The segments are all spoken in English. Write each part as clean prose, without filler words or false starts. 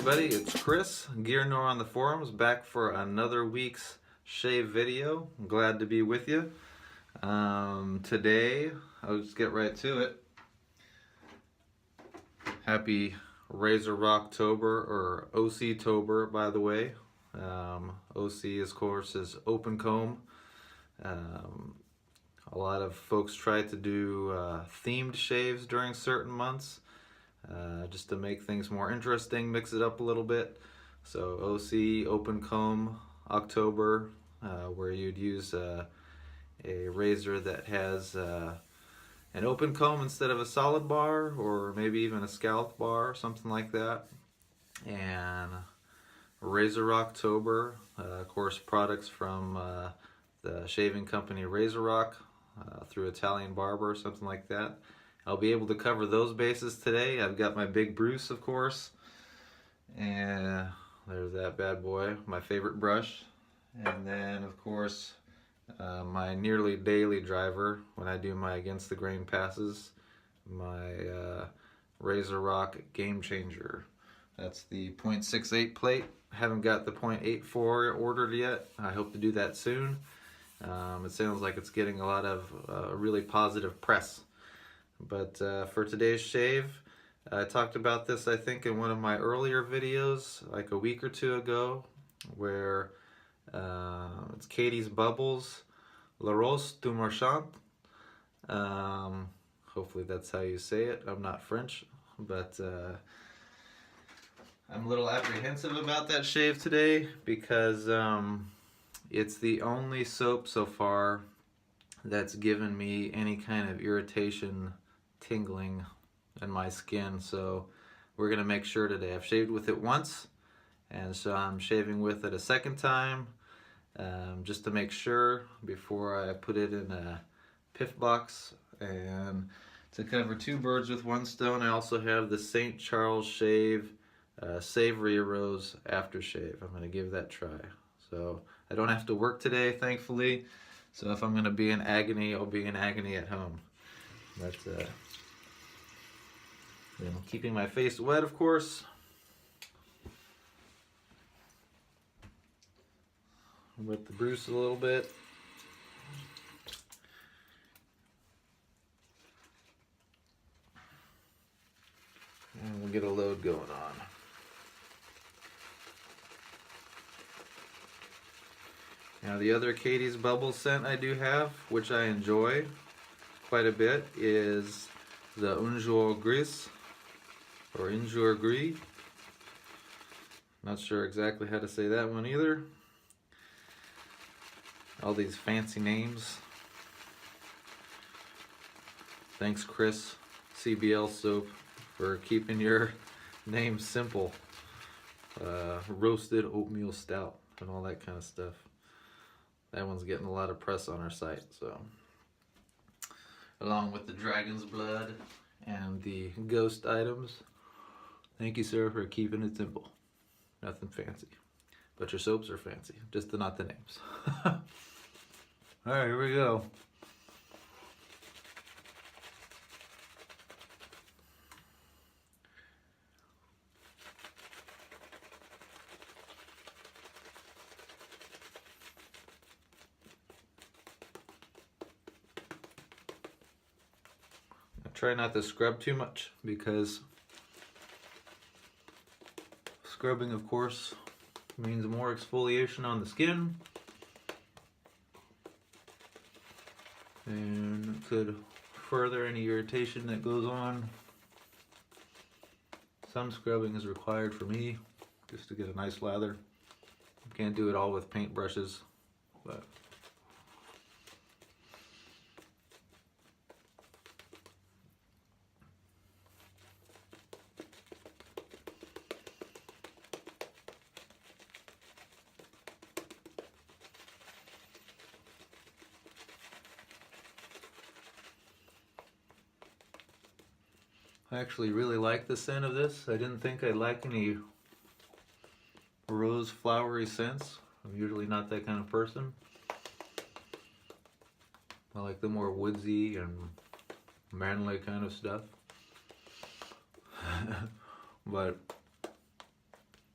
everybody, it's Chris, GearNoir on the forums, back for another week's shave video. I'm glad to be with you. Today, I'll just get right to it. Happy Razorocktober, or OC-tober, by the way. OC, of course, is open comb. A lot of folks try to do themed shaves during certain months. Just to make things more interesting, mix it up a little bit. So OC, open comb, October, where you'd use a razor that has an open comb instead of a solid bar, or maybe even a scalloped bar, something like that. And Razorocktober, of course, products from the shaving company Razorock, through Italian Barber, something like that. I'll be able to cover those bases today. I've got my big Bruce, of course, and there's that bad boy, my favorite brush. And then, of course, my nearly daily driver when I do my against the grain passes, my Razorock Game Changer. That's the 0.68 plate. I haven't got the 0.84 ordered yet. I hope to do that soon. It sounds like it's getting a lot of really positive press. But for today's shave, I talked about this, I think, in one of my earlier videos, like a week or two ago, where it's Catie's Bubbles, La Rose du Mechant. Hopefully that's how you say it. I'm not French, but I'm a little apprehensive about that shave today because it's the only soap so far that's given me any kind of irritation, tingling in my skin. So we're gonna make sure today. I've shaved with it once, and so I'm shaving with it a second time, just to make sure before I put it in a piff box. And to cover two birds with one stone, I also have the St. Charles Shave Savory Rose aftershave. I'm gonna give that a try. So I don't have to work today, thankfully. So if I'm gonna be in agony, I'll be in agony at home. But you know, keeping my face wet, of course. Wet the Bruce a little bit. And we'll get a load going on. Now the other Catie's Bubbles scent I do have, which I enjoy quite a bit, is the Un Jour Gris, or Un Jour Gris. Not sure exactly how to say that one either. All these fancy names. Thanks, Chris, CBL Soap, for keeping your name simple. Roasted oatmeal stout and all that kind of stuff. That one's getting a lot of press on our site, so. Along with the dragon's blood and the ghost items. Thank you, sir, for keeping it simple. Nothing fancy. But your soaps are fancy, just not the names. Alright, here we go. Try not to scrub too much, because scrubbing, of course, means more exfoliation on the skin, and could further any irritation that goes on. Some scrubbing is required for me, just to get a nice lather. Can't do it all with paint brushes, but I actually really like the scent of this. I didn't think I'd like any rose flowery scents. I'm usually not that kind of person. I like the more woodsy and manly kind of stuff. But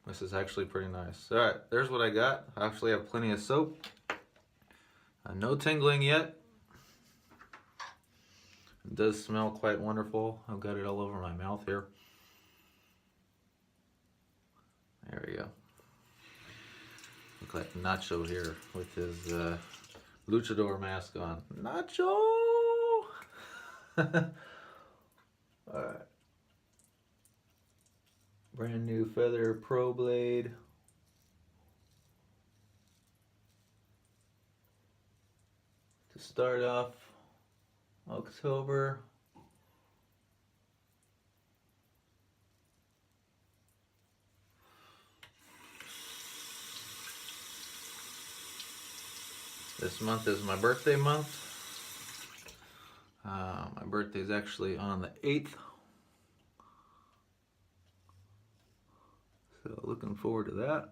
This is actually pretty nice. Alright, there's what I got. I actually have plenty of soap. No tingling yet. It does smell quite wonderful. I've got it all over my mouth here. There we go. Look like Nacho here with his luchador mask on. Nacho! Alright. Brand new Feather Pro Blade. To start off October. This month is my birthday month. My birthday is actually on the 8th. So looking forward to that.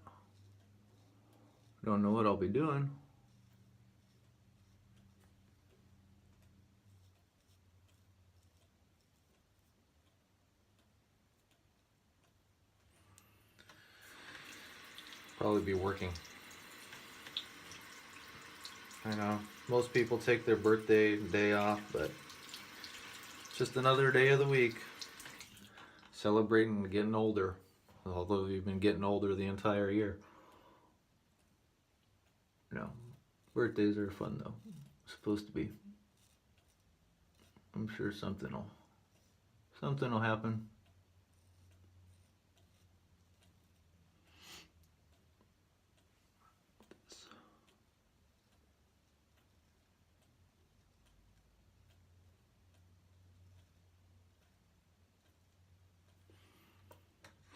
Don't know what I'll be doing. Probably be working. I know, most people take their birthday day off, but it's just another day of the week. Celebrating getting older, although you've been getting older the entire year. No, birthdays are fun though. Supposed to be. I'm sure something will happen.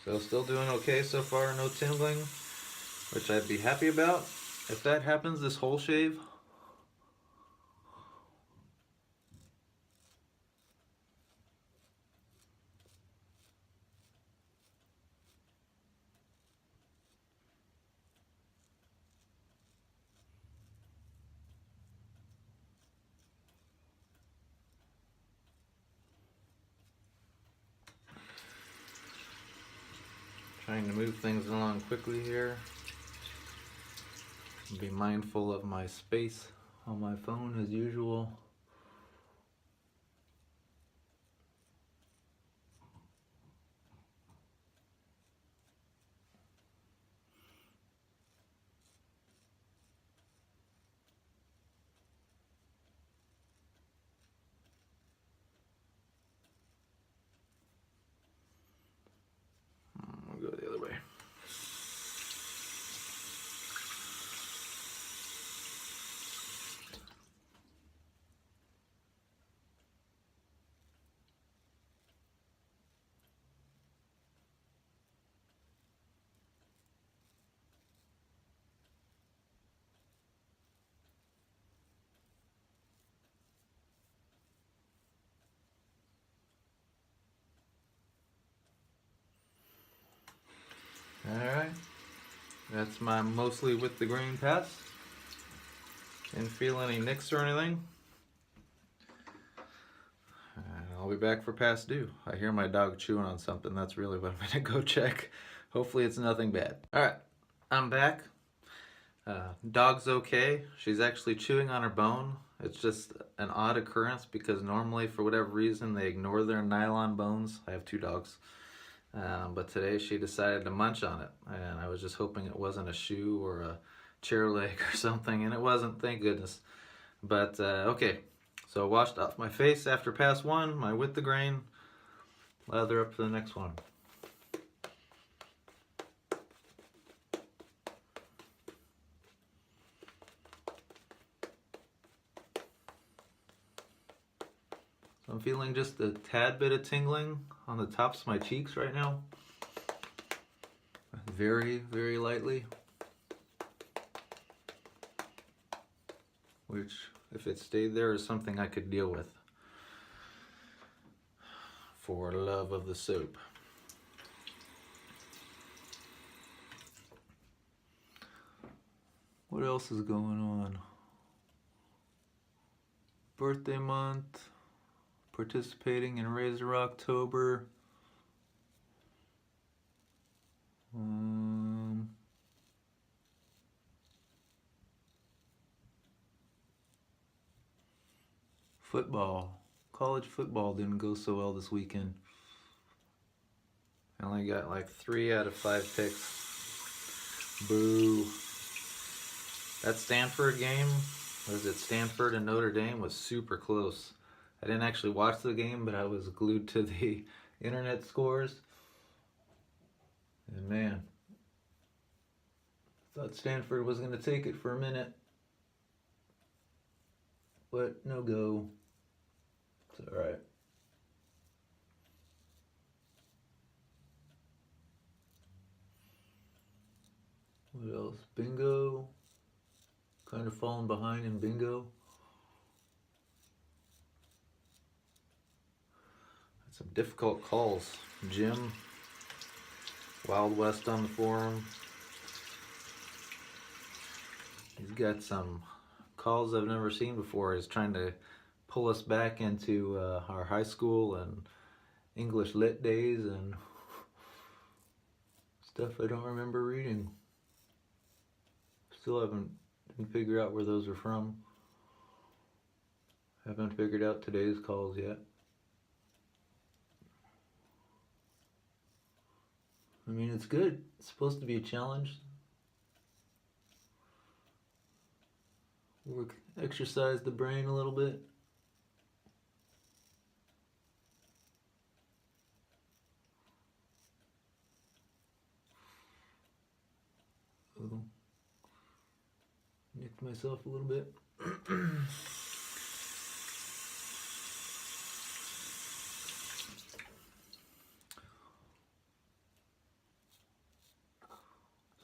So still doing okay so far, no tingling, which I'd be happy about. If that happens this whole shave, trying to move things along quickly here. Be mindful of my space on my phone as usual. I'll go the other way. Alright, that's my mostly with the grain pass. Didn't feel any nicks or anything. And I'll be back for past due. I hear my dog chewing on something. That's really what I'm gonna go check. Hopefully it's nothing bad. Alright, I'm back. Dog's okay. She's actually chewing on her bone. It's just an odd occurrence because normally for whatever reason they ignore their nylon bones. I have two dogs. But today she decided to munch on it, and I was just hoping it wasn't a shoe or a chair leg or something, and it wasn't, thank goodness. But okay, so I washed off my face after pass one, my with the grain, lather up to the next one. So I'm feeling just a tad bit of tingling on the tops of my cheeks right now. Very, very lightly. Which, if it stayed there, is something I could deal with. For love of the soap. What else is going on? Birthday month. Participating in Razorocktober. Football. College football didn't go so well this weekend. I only got like 3 out of 5 picks. Boo. That Stanford game, was it Stanford and Notre Dame, was super close. I didn't actually watch the game, but I was glued to the internet scores. And man, thought Stanford was going to take it for a minute. But no go. It's alright. What else? Bingo. Kind of falling behind in bingo. Had some difficult calls. Jim. Wild West on the forum. He's got some calls I've never seen before. He's trying to pull us back into our high school and English lit days and stuff I don't remember reading. Still haven't figured out where those are from. Haven't figured out today's calls yet. I mean, it's good. It's supposed to be a challenge. Exercise the brain a little bit. Oh. Nicked myself a little bit.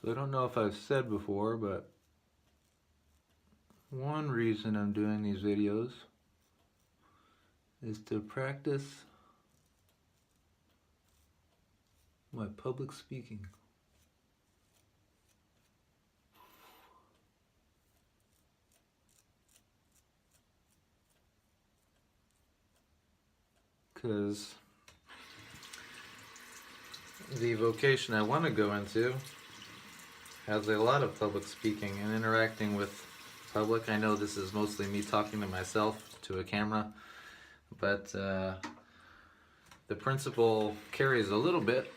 So I don't know if I've said before, but one reason I'm doing these videos is to practice my public speaking. Because the vocation I want to go into has a lot of public speaking and interacting with public. I know this is mostly me talking to myself to a camera, but the principle carries a little bit.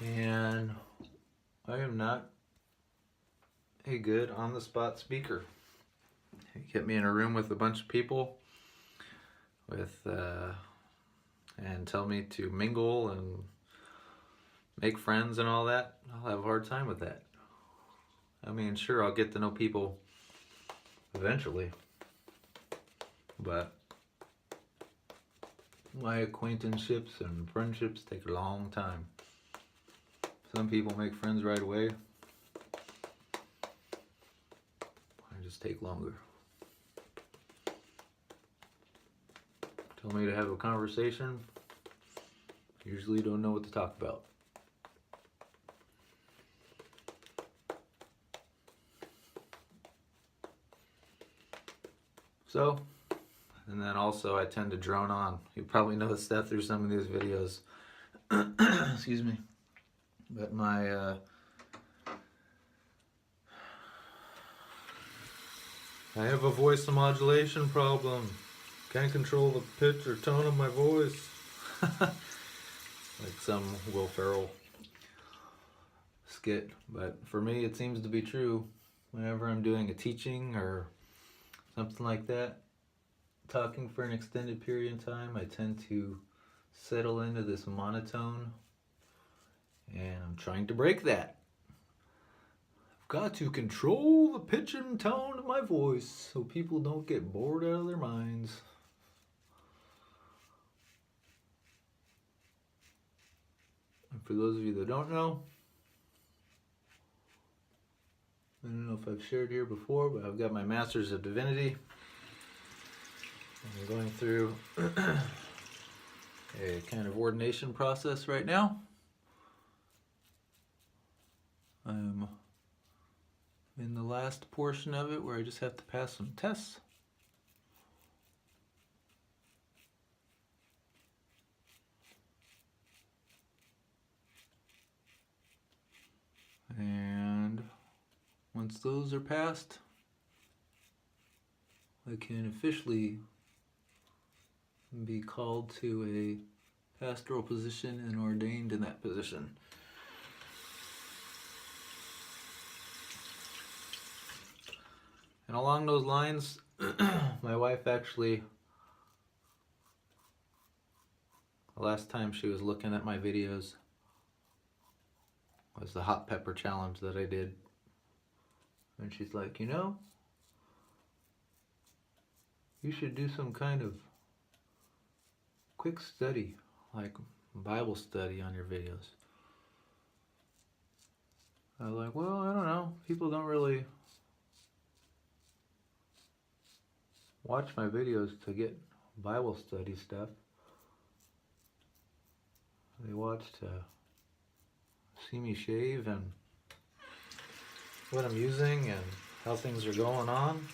And I am not a good on-the-spot speaker. You get me in a room with a bunch of people and tell me to mingle and make friends and all that, I'll have a hard time with that. I mean, sure, I'll get to know people eventually, but my acquaintanceships and friendships take a long time. Some people make friends right away. I just take longer. Tell me to have a conversation, usually don't know what to talk about. So, and then also I tend to drone on. You probably noticed that through some of these videos. Excuse me. But my I have a voice modulation problem. Can't control the pitch or tone of my voice. Like some Will Ferrell skit. But for me, it seems to be true. Whenever I'm doing a teaching or something like that, talking for an extended period of time, I tend to settle into this monotone. And I'm trying to break that. I've got to control the pitch and tone of my voice so people don't get bored out of their minds. And for those of you that don't know, I don't know if I've shared here before, but I've got my Master's of Divinity. I'm going through a kind of ordination process right now. I'm in the last portion of it where I just have to pass some tests. And once those are passed, I can officially be called to a pastoral position and ordained in that position. And along those lines, my wife actually, the last time she was looking at my videos was the hot pepper challenge that I did. And she's like, you know, you should do some kind of quick study, like Bible study on your videos. I was like, well, I don't know. People don't really watch my videos to get Bible study stuff. They watch to see me shave and what I'm using and how things are going on.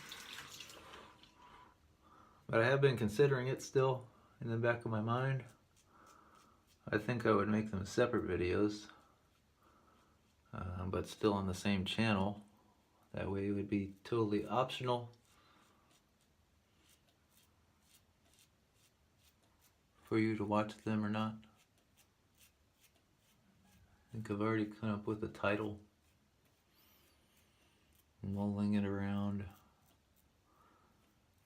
But I have been considering it still in the back of my mind. I think I would make them separate videos, but still on the same channel. That way it would be totally optional for you to watch them or not. I think I've already come up with a title. Mulling it around.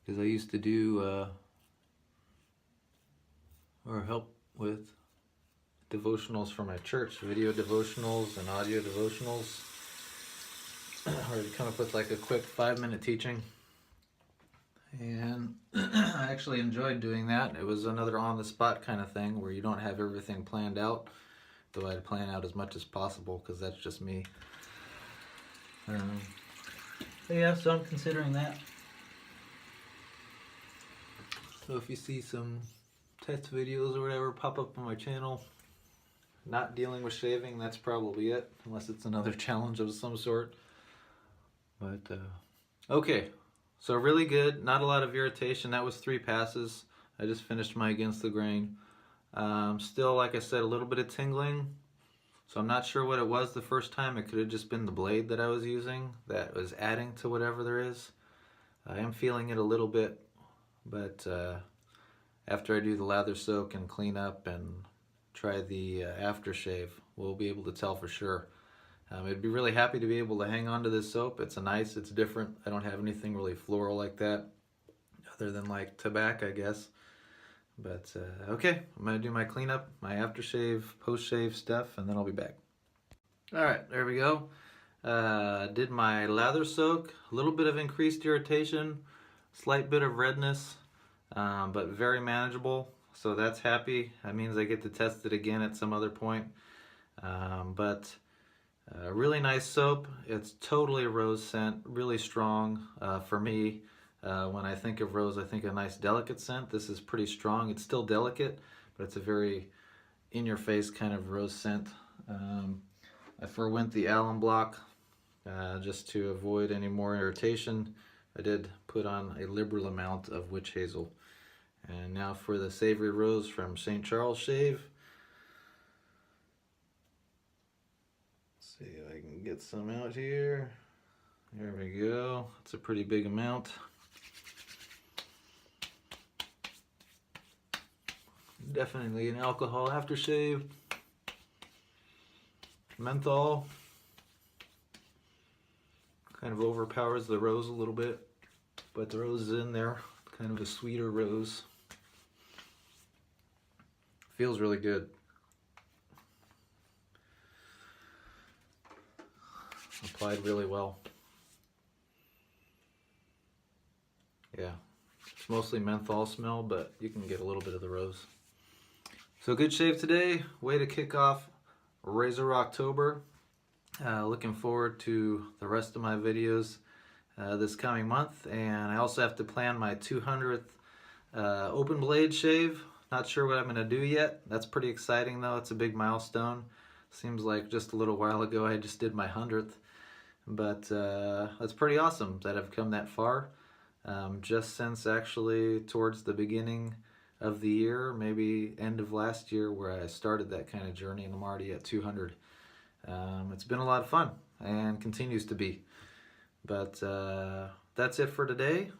Because I used to do or help with devotionals for my church, video devotionals and audio devotionals. Or to come up with like a quick 5-minute teaching. And I actually enjoyed doing that. It was another on-the-spot kind of thing where you don't have everything planned out. Though I'd plan out as much as possible because that's just me. But yeah, so I'm considering that. So if you see some test videos or whatever pop up on my channel, not dealing with shaving, that's probably it. Unless it's another challenge of some sort. But, okay. So really good. Not a lot of irritation. That was 3 passes. I just finished my against the grain. Still, like I said, a little bit of tingling. So I'm not sure what it was the first time. It could have just been the blade that I was using that was adding to whatever there is. I am feeling it a little bit. But after I do the lather soak and clean up and try the aftershave, we'll be able to tell for sure. I'd be really happy to be able to hang on to this soap. It's it's different. I don't have anything really floral like that, other than like tobacco, I guess. But okay, I'm gonna do my cleanup, my aftershave, post-shave stuff, and then I'll be back. All right, there we go. Did my lather soak, a little bit of increased irritation, slight bit of redness, but very manageable. So that's happy. That means I get to test it again at some other point. But really nice soap. It's totally a rose scent, really strong for me. When I think of rose, I think a nice delicate scent. This is pretty strong. It's still delicate, but it's a very in-your-face kind of rose scent. I forwent the alum block just to avoid any more irritation. I did put on a liberal amount of witch hazel. And now for the Savory Rose from St. Charles Shave. Let's see if I can get some out here. There we go. It's a pretty big amount. Definitely an alcohol aftershave. Menthol. Kind of overpowers the rose a little bit, but the rose is in there. Kind of a sweeter rose. Feels really good. Applied really well. Yeah, it's mostly menthol smell, but you can get a little bit of the rose. So good shave today. Way to kick off Razorocktober. Looking forward to the rest of my videos this coming month, and I also have to plan my 200th open blade shave. Not sure what I'm going to do yet. That's pretty exciting though. It's a big milestone. Seems like just a little while ago I just did my 100th, but that's pretty awesome that I've come that far. Just since actually towards the beginning of the year, maybe end of last year, where I started that kind of journey, and I'm already at 200. It's been a lot of fun and continues to be. But that's it for today.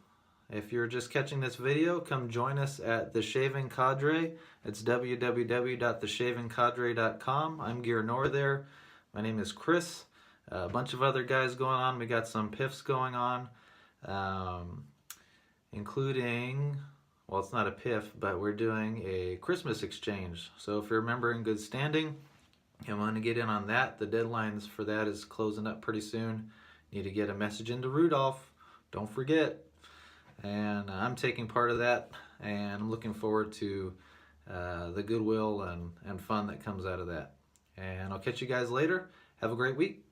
If you're just catching this video, come join us at The Shaving Cadre. It's www.theshavingcadre.com. I'm GearNoir there. My name is Chris. A bunch of other guys going on. We got some piffs going on, including, well, it's not a piff, but we're doing a Christmas exchange. So if you're a member in good standing and want to get in on that, the deadlines for that is closing up pretty soon. Need to get a message into Rudolph. Don't forget. And I'm taking part of that, and I'm looking forward to the goodwill and fun that comes out of that. And I'll catch you guys later. Have a great week.